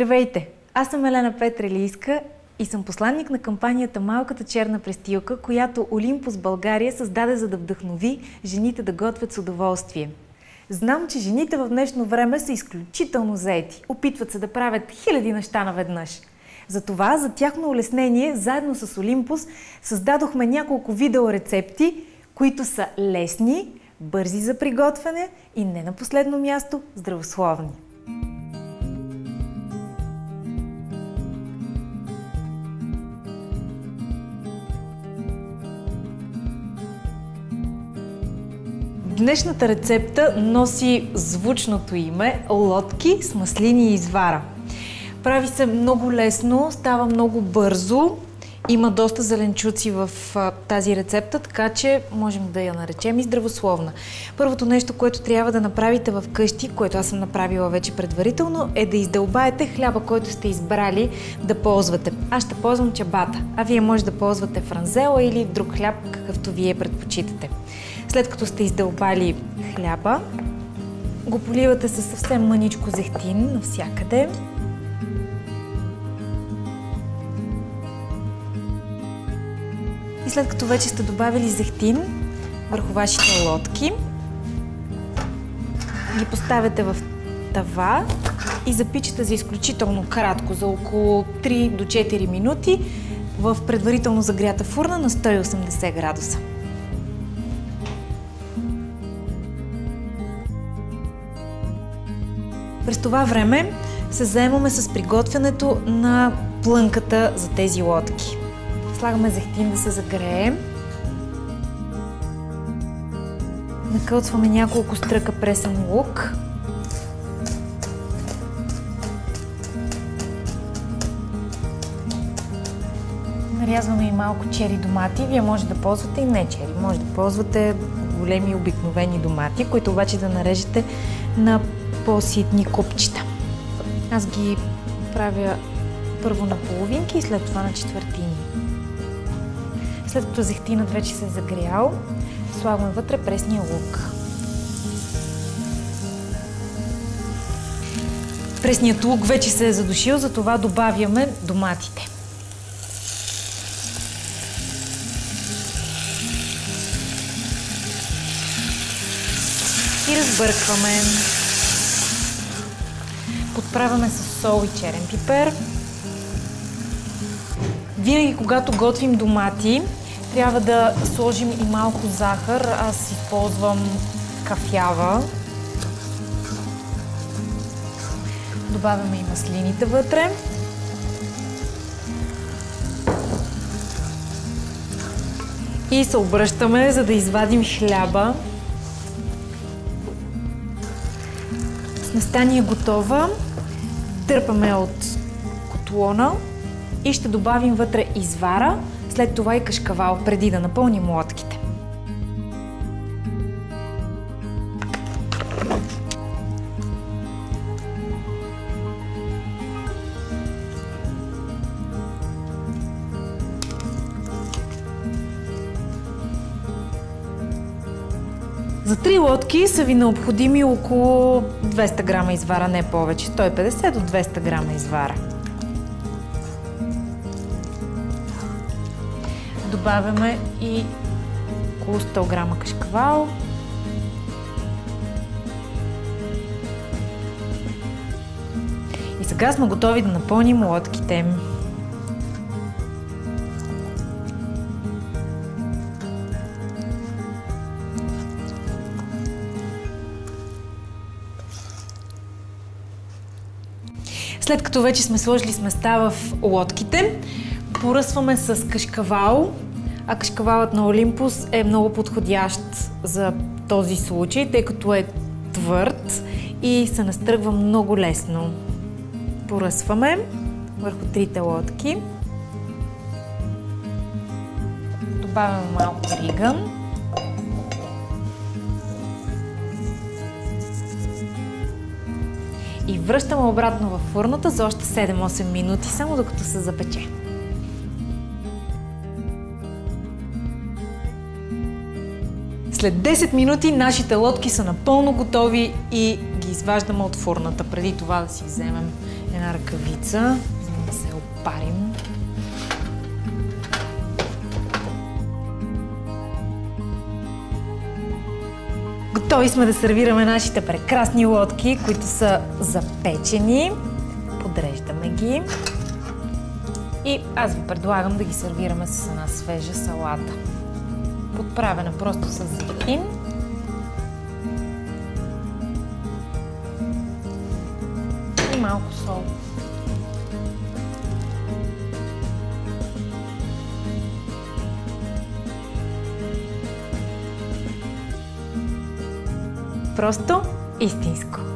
Здравейте! Аз съм Елена Петрелийска и съм посланник на кампанията Малката черна престилка, която Олимпус България създаде, за да вдъхнови жените да готвят с удоволствие. Знам, че жените в днешно време са изключително заети. Опитват се да правят хиляди неща наведнъж. Затова, за тяхно улеснение, заедно с Олимпус, създадохме няколко видеорецепти, които са лесни, бързи за приготвяне и не на последно място здравословни. Днешната рецепта носи звучното име лодки с маслини и извара. Прави се много лесно, става много бързо, има доста зеленчуци в тази рецепта, така че можем да я наречем и здравословна. Първото нещо, което трябва да направите в къщи, което аз съм направила вече предварително, е да издълбаете хляба, който сте избрали да ползвате. Аз ще ползвам чабата, а вие може да ползвате франзела или друг хляб, какъвто вие предпочитате. След като сте издълбали хляба, го поливате със съвсем мъничко зехтин навсякъде. И след като вече сте добавили зехтин върху вашите лодки, ги поставяте в тава и запичате за изключително кратко, за около 3 до 4 минути в предварително загрята фурна на 180 градуса. През това време се заемаме с приготвянето на плънката за тези лодки. Слагаме зехтин да се загрее. Накълцваме няколко стръка пресен лук. Нарязваме и малко чери домати. Вие може да ползвате и не чери. Може да ползвате големи обикновени домати, които обаче да нарежете на по-ситни купчета. Аз ги правя първо на половинки и след това на четвъртини. След като зехтинът вече се е загрял, слагаме вътре пресния лук. Пресният лук вече се е задушил, затова добавяме доматите. И разбъркваме. Подправяме с сол и черен пипер. Винаги, когато готвим домати, трябва да сложим и малко захар. Аз използвам кафява. Добавяме и маслините вътре. И се обръщаме, за да извадим хляба. Сместа ни е готова. Дърпаме от котлона и ще добавим вътре извара, след това и кашкавал, преди да напълним лодките. За 3 лодки са ви необходими около 200 грама извара, не повече, 150 до 200 грама извара. Добавяме и около 100 грама кашкавал. И сега сме готови да напълним лодките. След като вече сме сложили сместа в лодките, поръсваме с кашкавал, а кашкавалът на Олимпус е много подходящ за този случай, тъй като е твърд и се настръгва много лесно. Поръсваме върху 3 лодки. Добавяме малко риган. И връщаме обратно във фурната за още 7-8 минути, само докато се запече. След 10 минути нашите лодки са напълно готови и ги изваждаме от фурната. Преди това да си вземем една ръкавица, за да се опарим. Готови сме да сервираме нашите прекрасни лодки, които са запечени. Подреждаме ги. И аз ви предлагам да ги сервираме с една свежа салата. Подправена просто с зехтин. И малко сол. Просто истинско.